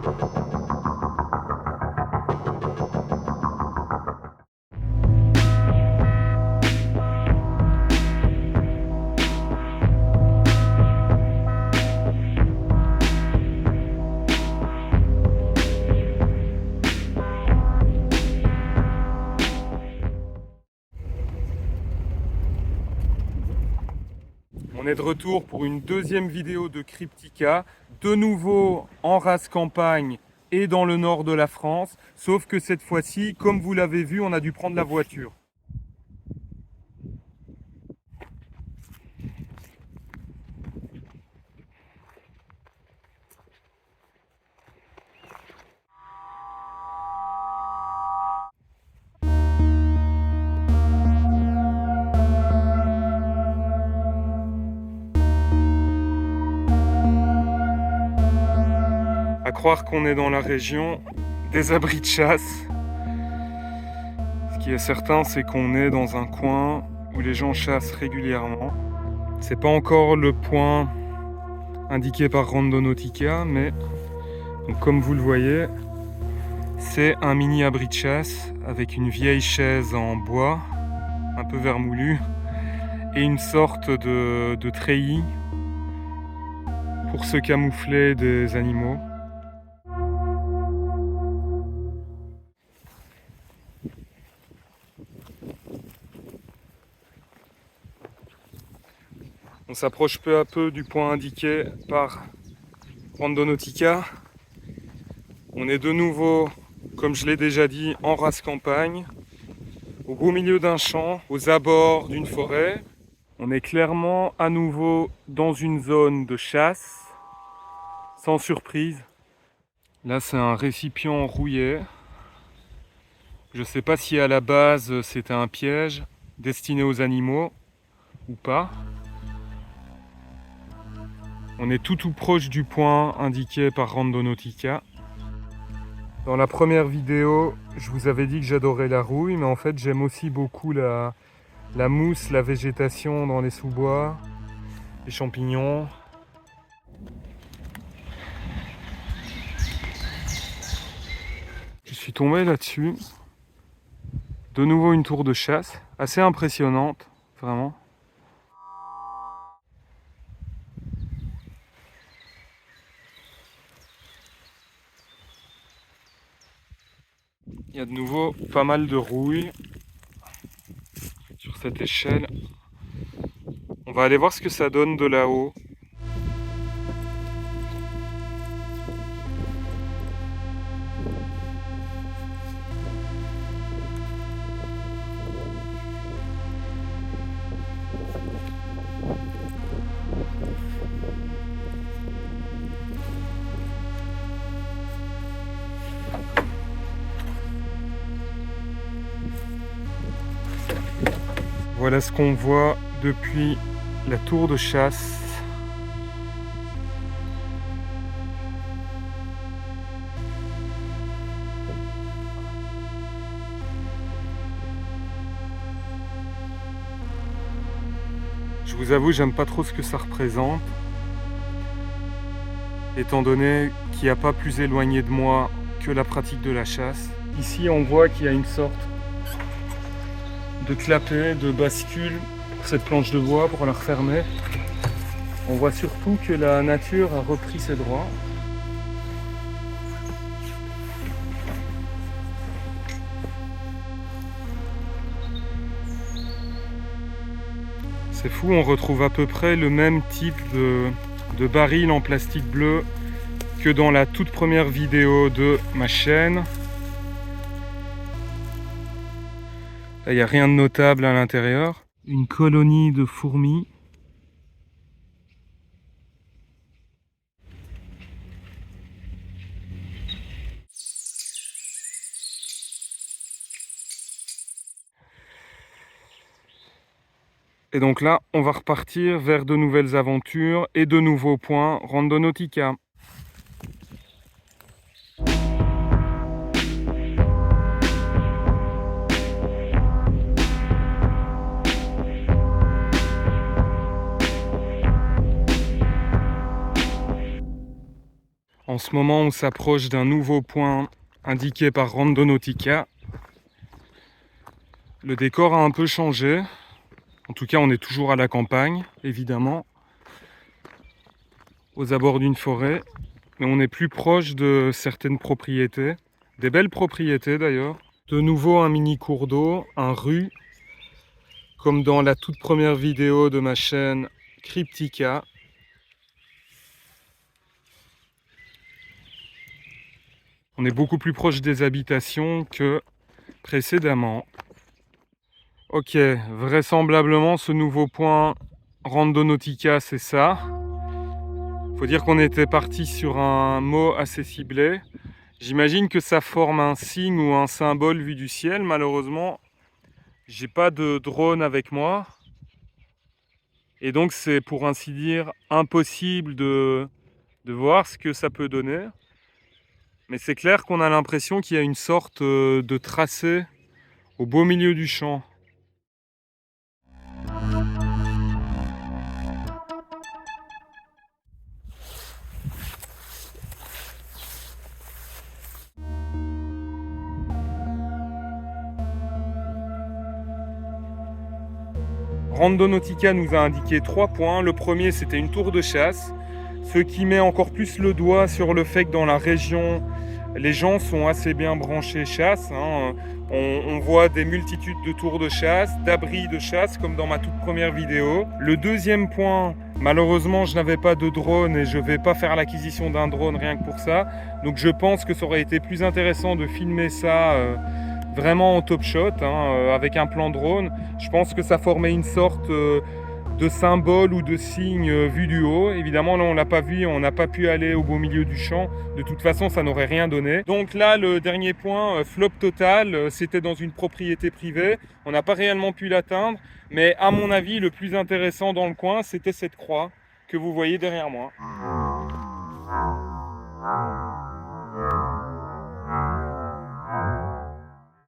On est de retour pour une deuxième vidéo de Cryptica, de nouveau en race campagne et dans le nord de la France, sauf que cette fois-ci, comme vous l'avez vu, on a dû prendre la voiture. À croire qu'on est dans la région des abris de chasse. Ce qui est certain, c'est qu'on est dans un coin où les gens chassent régulièrement. C'est pas encore le point indiqué par Randonautica, mais donc, comme vous le voyez, c'est un mini abri de chasse avec une vieille chaise en bois, un peu vermoulue, et une sorte de treillis pour se camoufler des animaux. On s'approche peu à peu du point indiqué par Randonautica. On est de nouveau, comme je l'ai déjà dit, en race campagne, au beau milieu d'un champ, aux abords d'une forêt. On est clairement à nouveau dans une zone de chasse, sans surprise. Là, c'est un récipient rouillé. Je ne sais pas si à la base c'était un piège destiné aux animaux ou pas. On est tout proche du point indiqué par Randonautica. Dans la première vidéo, je vous avais dit que j'adorais la rouille, mais en fait j'aime aussi beaucoup la mousse, la végétation dans les sous-bois, les champignons. Je suis tombé là-dessus. De nouveau une tour de chasse, assez impressionnante, vraiment. Il y a de nouveau pas mal de rouille sur cette échelle. On va aller voir ce que ça donne de là-haut. Voilà ce qu'on voit depuis la tour de chasse. Je vous avoue, j'aime pas trop ce que ça représente, étant donné qu'il n'y a pas plus éloigné de moi que la pratique de la chasse. Ici, on voit qu'il y a une sorte de clapet, de bascule pour cette planche de bois pour la refermer. On voit surtout que la nature a repris ses droits. C'est fou, on retrouve à peu près le même type de baril en plastique bleu que dans la toute première vidéo de ma chaîne. Là, il n'y a rien de notable à l'intérieur. Une colonie de fourmis. Et donc là, on va repartir vers de nouvelles aventures et de nouveaux points Randonautica. En ce moment, on s'approche d'un nouveau point indiqué par Randonautica. Le décor a un peu changé. En tout cas, on est toujours à la campagne, évidemment, aux abords d'une forêt. Mais on est plus proche de certaines propriétés, des belles propriétés d'ailleurs. De nouveau un mini cours d'eau, un rue, comme dans la toute première vidéo de ma chaîne Cryptica. On est beaucoup plus proche des habitations que précédemment. Ok, vraisemblablement ce nouveau point Randonautica, c'est ça. Faut dire qu'on était parti sur un mot assez ciblé. J'imagine que ça forme un signe ou un symbole vu du ciel. Malheureusement, j'ai pas de drone avec moi. Et donc c'est pour ainsi dire impossible de voir ce que ça peut donner. Mais c'est clair qu'on a l'impression qu'il y a une sorte de tracé au beau milieu du champ. Randonautica nous a indiqué 3 points. Le premier, c'était une tour de chasse, ce qui met encore plus le doigt sur le fait que dans la région, les gens sont assez bien branchés chasse. On voit des multitudes de tours de chasse, d'abris de chasse, comme dans ma toute première vidéo. Le deuxième point, malheureusement, je n'avais pas de drone et je ne vais pas faire l'acquisition d'un drone rien que pour ça. Donc je pense que ça aurait été plus intéressant de filmer ça vraiment en top shot, avec un plan drone. Je pense que ça formait une sorte de symbole ou de signe vu du haut. Évidemment, là, on l'a pas vu, on n'a pas pu aller au beau milieu du champ. De toute façon, ça n'aurait rien donné. Donc là, le dernier point, flop total, c'était dans une propriété privée. On n'a pas réellement pu l'atteindre. Mais à mon avis, le plus intéressant dans le coin, c'était cette croix que vous voyez derrière moi.